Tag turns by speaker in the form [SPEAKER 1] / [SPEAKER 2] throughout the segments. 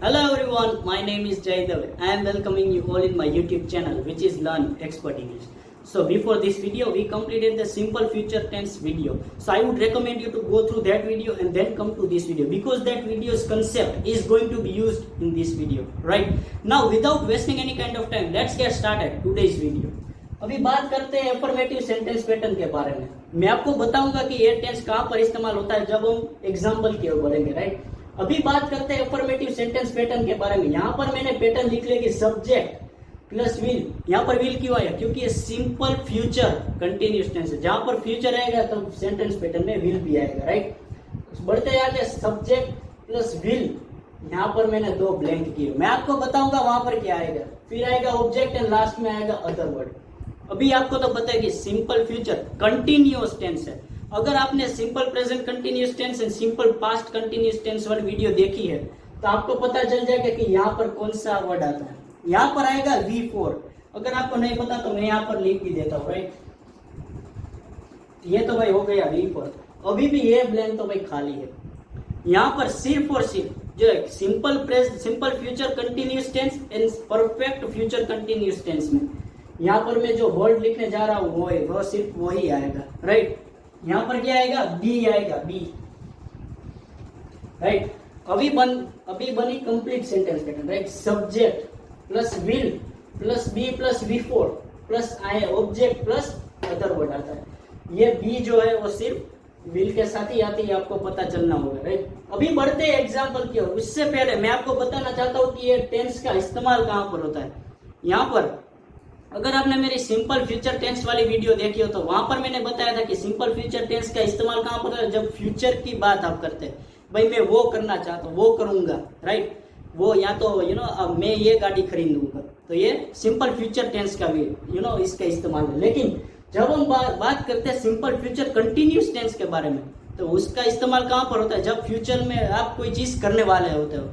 [SPEAKER 1] Hello everyone, my name is Jaydev. I am welcoming you all in my YouTube channel which is Learn Expert English. So before this video we completed the simple future tense video. So I would recommend you to go through that video and then come to this video because that video's concept is going to be used in this video. Right? Now without wasting any kind of time, let's get started today's video. अभी बात करते हैं affirmative sentence pattern के बारे में। मैं आपको बताऊंगा कि ये टेंस कहाँ पर इस्तेमाल होता है जब हम एग्जाम्पल की ओर बढ़ेंगे। राइट, अभी बात करते हैं अफर्मेटिव सेंटेंस पैटर्न के बारे में। यहाँ पर मैंने पैटर्न लिख लिया कि सब्जेक्ट प्लस विल। यहाँ पर विल क्यों आया? क्योंकि ये सिंपल फ्यूचर कंटिन्यूस टेंस है। जहां पर फ्यूचर आएगा तो सेंटेंस पैटर्न में विल भी आएगा। राइट, बढ़ते आगे सब्जेक्ट प्लस विल। यहाँ पर मैंने दो ब्लैंक किए, मैं आपको बताऊंगा वहां पर क्या आएगा। फिर आएगा ऑब्जेक्ट एंड लास्ट में आएगा अदर वर्ड। अभी आपको तो पता है कि सिंपल फ्यूचर कंटिन्यूअस टेंस है। अगर आपने simple present continuous tense and simple past continuous tense वाली वीडियो देखी है तो आपको पता चल जाएगा कि यहाँ पर कौन सा वर्ड आता है। यहाँ पर आएगा V4। अगर आपको नहीं पता तो मैं यहाँ पर लिख भी देता हूँ। राइट, ये तो भाई हो गया V4। अभी भी ये ब्लैंक तो भाई खाली है। यहाँ पर सिर्फ और सिर्फ जो simple future continuous tense and perfect future continuous tense में यहाँ पर मैं जो वर्ड लिखने जा रहा हूँ वो सिर्फ वही आएगा। राइट, यहाँ पर क्या आएगा? बी आएगा, बी। राइट, अभी बनी complete sentence pattern. Right, subject plus will plus be plus V4 plus I object plus other word आता है। ये बी जो है वो सिर्फ विल के साथ ही आती है, आपको पता चलना होगा। राइट, अभी बढ़ते हैं एग्जाम्पल की ओर। उससे पहले मैं आपको बताना चाहता हूँ कि ये टेंस का इस्तेमाल कहाँ पर होता है। यहाँ पर अगर आपने मेरी सिंपल फ्यूचर टेंस वाली वीडियो देखी हो तो वहां पर मैंने बताया था कि सिंपल फ्यूचर टेंस का इस्तेमाल कहां पर है? जब फ्यूचर की बात आप करते हैं, भाई मैं वो करना चाहता हूँ, वो करूंगा। राइट, वो या तो अब मैं ये गाड़ी खरीदूंगा, तो ये सिंपल फ्यूचर टेंस का भी इसका इस्तेमाल है। लेकिन जब हम बात करते हैं सिंपल फ्यूचर कंटिन्यूस टेंस के बारे में तो उसका इस्तेमाल कहां पर होता है? जब फ्यूचर में आप कोई चीज करने वाले होते हो।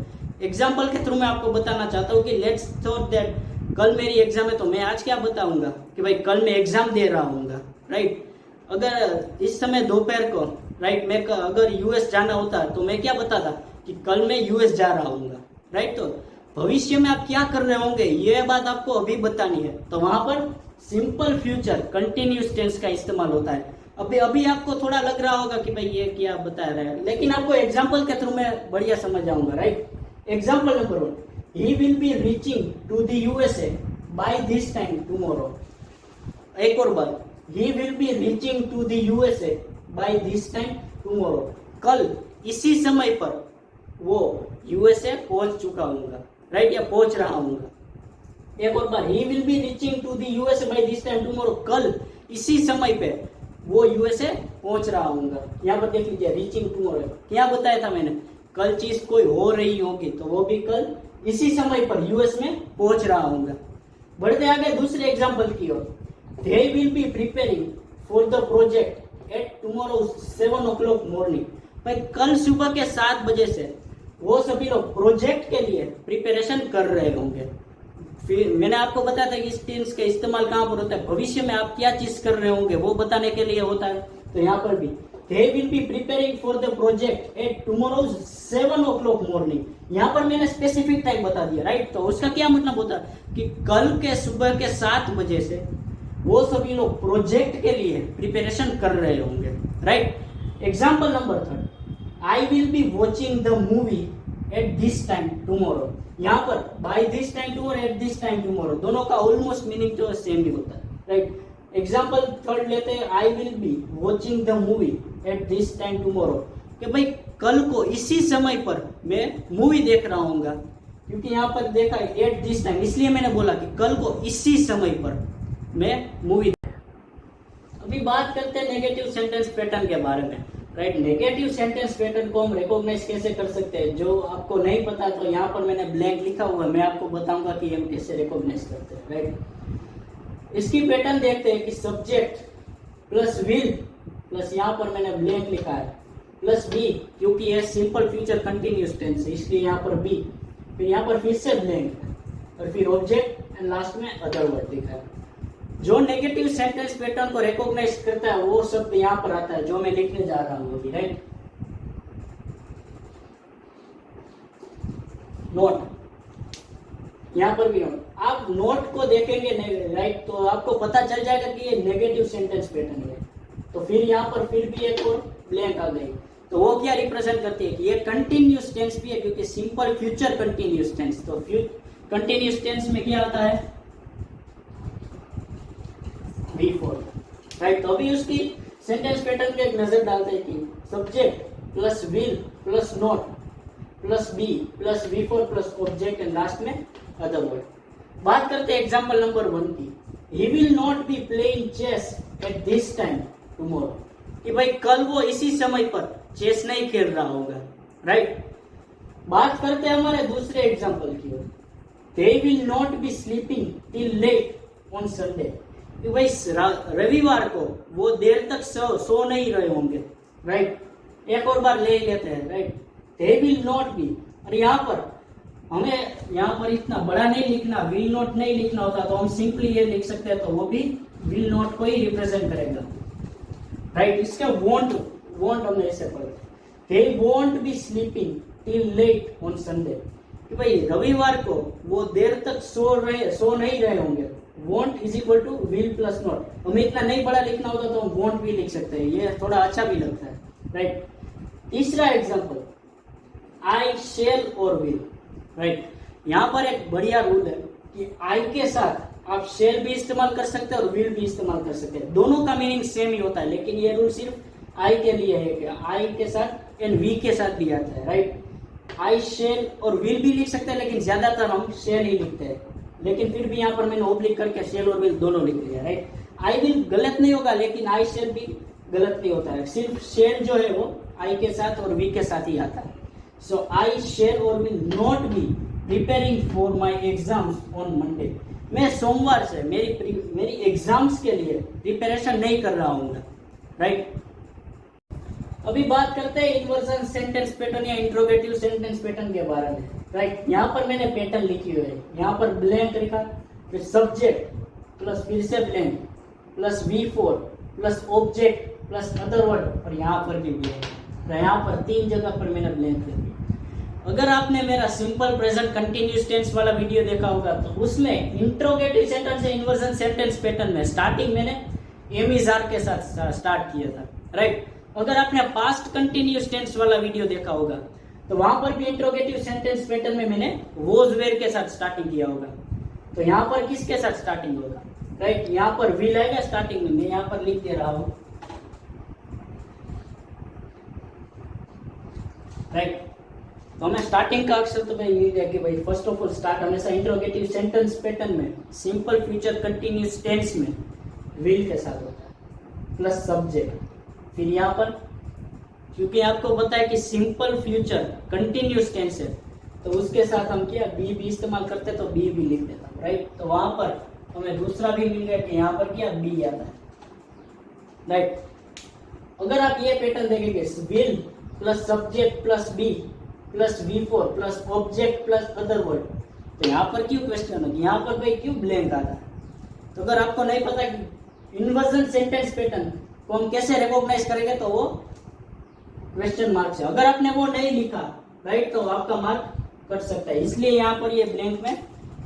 [SPEAKER 1] एग्जाम्पल के थ्रू मैं आपको बताना चाहता हूँ कि लेट्स थॉट दैट कल मेरी एग्जाम है तो मैं आज क्या बताऊंगा कि भाई कल मैं एग्जाम दे रहा हूँ। राइट, अगर इस समय दोपहर को मैं अगर यूएस जाना होता तो मैं क्या बताता कि कल मैं यूएस जा रहा हूँ। राइट, तो भविष्य में आप क्या कर रहे होंगे ये बात आपको अभी बतानी है, तो वहां पर सिंपल फ्यूचर कंटिन्यूस टेंस का इस्तेमाल होता है। अभी आपको थोड़ा लग रहा होगा कि भाई ये क्या बता रहे हैं, लेकिन आपको एग्जाम्पल के थ्रू मैं बढ़िया समझ जाऊंगा। Right, example number 1, he will be reaching to the USA by this time tomorrow। एक और बात, he will be reaching to the USA by this time tomorrow। कल इसी समय पर वो USA पहुंच चुका हूँगा। राइट, या पहुंच रहा हूँगा। एक और बार, he will be reaching to the USA by this time tomorrow। कल इसी समय पे वो USA पहुंच रहा हूँगा। यहाँ पर देख लीजिए, reaching tomorrow क्या बताया था मैंने? कल चीज कोई हो रही होगी तो वो भी कल इसी समय पर यूएस में पहुंच रहा हूँ। बढ़ते आगे दूसरे एग्जांपल की ओर। They will be preparing for the project at tomorrow 7 o'clock morning। भाई कल सुबह के 7 बजे से वो सभी लोग प्रोजेक्ट के लिए प्रिपरेशन कर रहे होंगे। फिर मैंने आपको बताया था कि इस टेंस का इस्तेमाल कहाँ पर होता है? भविष्य में आप क्या चीज कर रहे होंगे वो बताने के लिए होता है। तो यहाँ पर भी They will be preparing for the project at tomorrow's 7 o'clock morning। यहाँ पर मैंने स्पेसिफिक टाइम बता दिया। राइट, तो उसका क्या मतलब होता है कि कल के सुबह के 7 बजे से वो सभी लोग प्रोजेक्ट के लिए प्रिपरेशन कर रहे होंगे। Right, example number 3, I will be watching the movie at this time tomorrow। यहाँ पर by this time tomorrow, at this time tomorrow दोनों का ऑलमोस्ट मीनिंग तो सेम ही होता है। राइट, एग्जाम्पल 3 लेते हैं, I will be watching the movie at this time tomorrow। कि भाई कल को इसी समय पर मैं मूवी देख रहा हूँ। क्योंकि यहाँ पर देखा है एट दिस टाइम, इसलिए मैंने बोला कि कल को इसी समय पर मैं मूवी। अभी बात करते हैं नेगेटिव सेंटेंस पैटर्न के बारे में। राइट, नेगेटिव सेंटेंस पैटर्न को हम रिकॉग्नाइज कैसे कर सकते हैं? जो आपको नहीं पता तो यहाँ पर मैंने ब्लैंक लिखा हुआ है, मैं आपको बताऊंगा कि हम कैसे रिकॉग्नाइज करते हैं। राइट, इसकी पैटर्न देखते हैं कि सब्जेक्ट प्लस विल प्लस यहाँ पर मैंने ब्लैंक लिखा है प्लस बी, क्योंकि यह सिंपल फ्यूचर कंटिन्यूस टेंस है इसलिए यहाँ पर बी, फिर यहाँ पर फिर से ब्लैंक और फिर ऑब्जेक्ट एंड लास्ट में अदर वर्ड लिखा है। जो नेगेटिव सेंटेंस पैटर्न को रिकॉग्नाइज करता है वो शब्द यहाँ पर आता है जो मैं लिखने जा रहा हूँ अभी। राइट, नॉट, यहाँ पर भी नॉट। आप नोट को देखेंगे राइट, तो आपको पता चल जाएगा कि ये नेगेटिव सेंटेंस पैटर्न है। तो फिर यहाँ पर फिर भी एक और ब्लैंक आ गई, तो वो क्या रिप्रेजेंट करती है कि ये कंटिन्यूस टेंस भी है, क्योंकि सिंपल फ्यूचर कंटिन्यूस टेंस। तो कंटिन्यूस टेंस में क्या आता है, V4, राइट। तो अभी उसकी सेंटेंस पैटर्न पे एक नजर डालते हैं कि subject plus will plus not plus be plus V4 plus object and last में अदर वर्ड। बात करते हैं एग्जांपल नंबर 1 की। He will not be playing chess at this time tomorrow, कि भाई कल वो इसी समय पर चेस नहीं खेल रहा होगा, राइट। बात करते हैं हमारे दूसरे एग्जांपल की ओर। They will not be sleeping till late on Sunday, कि भाई रविवार को वो देर तक सो नहीं रहे होंगे, राइट। एक और बार ले लेते हैं, right. They will not B, और यहाँ पर हमें यहाँ पर इतना बड़ा नहीं लिखना, विल नॉट नहीं लिखना होता, तो हम सिंपली ये लिख सकते हैं, तो वो भी विल नॉट को ही रिप्रेजेंट करेगा, राइट। इसका वॉन्ट हमने ऐसे पढ़ा, they won't be sleeping till late on Sunday, कि भाई रविवार को वो देर तक सो नहीं रहे होंगे। Won't is equal to will plus not. हमें इतना नहीं बड़ा लिखना होता तो हम वॉन्ट भी लिख सकते हैं, ये थोड़ा अच्छा भी लगता है, राइट। तीसरा एग्जाम्पल, आई शेल और विल, राइट। यहाँ पर एक बढ़िया रूल है कि आई के साथ आप शेल भी इस्तेमाल कर सकते हैं और विल भी इस्तेमाल कर सकते हैं, दोनों का मीनिंग सेम ही होता है, लेकिन ये रूल सिर्फ आई के लिए है कि आई के साथ एंड वी के साथ भी आता है, राइट। आई शेल और विल भी लिख सकते हैं, लेकिन ज्यादातर हम शेल ही लिखते हैं, लेकिन फिर भी यहाँ पर मैंने ओब्लिक करके शेल और विल दोनों लिख लिया, राइट। आई विल गलत नहीं होगा, लेकिन आई शेल भी गलत नहीं होता है, सिर्फ शेल जो है वो आई के साथ और वी के साथ ही आता है। सो आई शेल और will not B preparing for my exams on Monday, मैं सोमवार से मेरी एग्जाम्स के लिए प्रिपरेशन नहीं कर रहा हूँ, राइट। अभी बात करते हैं इन्वर्जन सेंटेंस पैटर्न या इंट्रोगेटिव सेंटेंस पैटर्न के बारे में, राइट। यहाँ पर मैंने पैटर्न लिखी हुई है, यहाँ पर ब्लैंक लिखा, फिर सब्जेक्ट प्लस फिर से blank plus V4 plus object plus other word, और यहाँ पर भी ब्लैंक, तो यहाँ पर 3 जगह पर मैंने ब्लैंक लिखी। अगर आपने मेरा सिंपल प्रेजेंट कंटिन्यूस टेंस वाला वीडियो देखा होगा, तो उसमें इंट्रोगेटिव सेंटेंस या इन्वर्जन सेंटेंस पैटर्न में स्टार्टिंग मैंने एम इज आर के साथ स्टार्ट किया था, राइट। अगर आपने पास्ट कंटिन्यूस टेंस वाला वीडियो देखा होगा, तो वहां पर भी इंट्रोगेटिव सेंटेंस पैटर्न में मैंने वोज वेयर के साथ स्टार्टिंग किया होगा। तो यहाँ पर किसके साथ स्टार्टिंग होगा, राइट। यहाँ पर विल आएगा स्टार्टिंग में, मैं यहाँ पर लिख दे रहा हूँ, राइट। तो हमें स्टार्टिंग का अक्षर तो भाई मिल गया कि भाई फर्स्ट ऑफ ऑल स्टार्ट हमेशा इंट्रोगेटिव सेंटेंस पैटर्न में सिंपल फ्यूचर कंटिन्यूस टेंस में विल के साथ होता है प्लस सब्जेक्ट। फिर यहाँ पर क्योंकि आपको पता है कि सिंपल फ्यूचर कंटिन्यूस टेंस है, तो उसके साथ हम क्या बी भी इस्तेमाल करते, तो बी भी लिख देता हूँ, राइट। तो वहां पर हमें दूसरा भी मिल गया कि यहाँ पर क्या बी आता है, राइट। अगर आप ये पैटर्न देखेंगे, will plus subject plus be plus V4 plus object plus other word, तो यहाँ पर क्यों क्वेश्चन है, यहाँ पर भाई क्यों ब्लैंक आता है। तो अगर आपको नहीं पता कि इन्वर्जन सेंटेंस पैटर्न को हम कैसे रिकॉग्नाइज करेंगे, तो वो क्वेश्चन मार्क से, अगर आपने वो नहीं लिखा, राइट, तो आपका मार्क कट सकता है, इसलिए यहाँ पर ये ब्लैंक में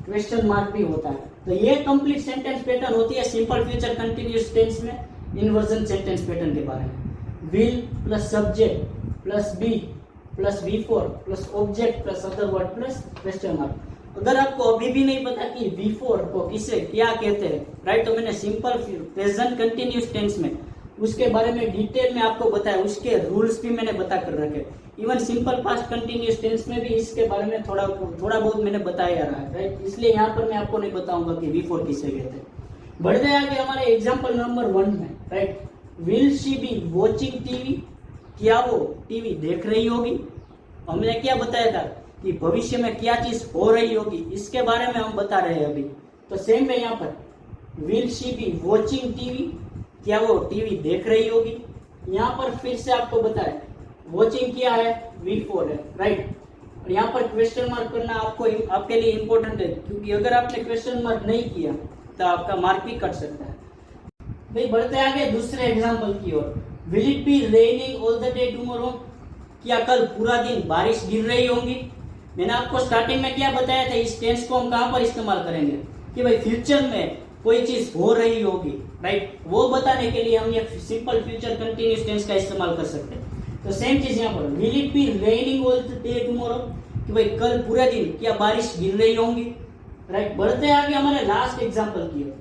[SPEAKER 1] क्वेश्चन मार्क भी होता है। तो ये कंप्लीट सेंटेंस पैटर्न होती है सिंपल फ्यूचर कंटिन्यूस टेंस में इन्वर्जन सेंटेंस पैटर्न के बारे में। Will plus subject plus be plus V4 plus object plus other word plus question mark. अगर आपको अभी भी नहीं पता कि V4 को किसे क्या कहते हैं, राइट, तो मैंने सिंपल प्रेजेंट कंटिन्यूस टेंस में उसके बारे में डिटेल में आपको बताया, उसके रूल्स भी मैंने बता कर रखे। Even simple past continuous tense में भी इसके बारे में थोड़ा बहुत मैंने बताया रहा है, राइट। इसलिए यहाँ पर मैं आपको नहीं बताऊंगा कि V4 किसे कहते हैं। बढ़ते आगे हमारे एग्जाम्पल नंबर 1 में, right. Will she be watching TV, क्या वो टीवी देख रही होगी। हमने क्या बताया था कि भविष्य में क्या चीज हो रही होगी, इसके बारे में हम बता रहे हैं अभी। तो सेम है यहाँ पर, will she be watching TV, क्या वो टीवी देख रही होगी। यहाँ पर फिर से आपको बताया वॉचिंग क्या है, V4 है, राइट। और यहाँ पर क्वेश्चन मार्क करना आपके लिए इंपॉर्टेंट है, क्योंकि अगर आपने क्वेश्चन मार्क नहीं किया तो आपका मार्क भी कट सकता है। भाई बढ़ते आगे दूसरे एग्जाम्पल की ओर। Will it be raining all the day tomorrow, क्या कल पूरा दिन बारिश गिर रही होंगी। मैंने आपको स्टार्टिंग में क्या बताया था, इस टेंस को हम कहां पर इस्तेमाल करेंगे कि भाई फ्यूचर में कोई चीज हो रही होगी, राइट, वो बताने के लिए हम ये सिंपल फ्यूचर कंटिन्यूअस टेंस का इस्तेमाल कर सकते हैं। तो सेम चीज यहाँ पर, will it be raining all the day tomorrow, कि भाई कल पूरे दिन क्या बारिश गिर रही होंगी, राइट। बढ़ते आगे हमारे लास्ट एग्जांपल की है,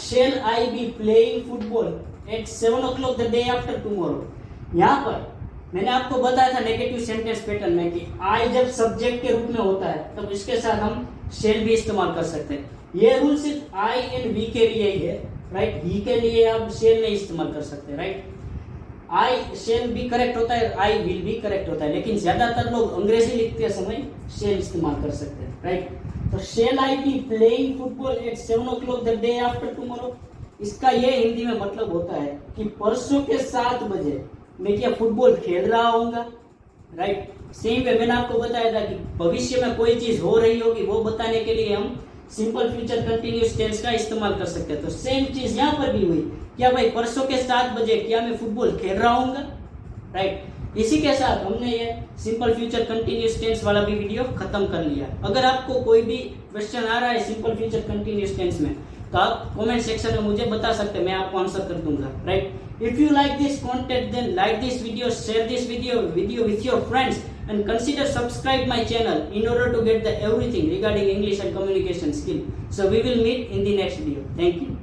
[SPEAKER 1] shall I be playing football at 7 o'clock the day after tomorrow. यहाँ पर मैंने आपको बताया था नेगेटिव सेंटेंस पैटर्न में कि आई जब सब्जेक्ट के रूप में होता है तब इसके साथ हम शेल भी इस्तेमाल कर सकते हैं। ये रूल सिर्फ आई एंड वी के लिए ही है, राइट, ही के लिए आप शेल नहीं इस्तेमाल कर सकते, राइट। आई शेल भी करेक्ट होता है, आई विल भी करेक्ट होता है, लेकिन ज्यादातर लोग अंग्रेजी लिखते समय शेल इस्तेमाल कर सकते हैं, राइट। तो shall I be playing football at 7 o'clock the day after tomorrow, इसका ये हिंदी में मतलब होता है कि परसों के 7 बजे मैं क्या फुटबॉल खेल रहा हूँगा, राइट। सेम वे मैंने आपको बताया था कि भविष्य में कोई चीज हो रही होगी वो बताने के लिए हम सिंपल फ्यूचर कंटिन्यूअस टेंस का इस्तेमाल कर सकते हैं। तो सेम चीज यहाँ पर भी हुई, क्या भाई परसों के 7 बजे क्या मैं फुटबॉल खेल रहा हूँगा, राइट। इसी के साथ हमने ये सिंपल फ्यूचर कंटिन्यूअस टेंस वाला भी वीडियो खत्म कर लिया। अगर आपको कोई भी क्वेश्चन आ रहा है सिंपल फ्यूचर कंटिन्यूअस टेंस में तो आप कमेंट सेक्शन में मुझे बता सकते हैं, मैं आपको आंसर कर दूंगा, right. If you like this content then like this video, share this video with your friends and consider subscribe my channel in order to get the everything regarding English and communication skill. So we will meet in the next video. Thank you.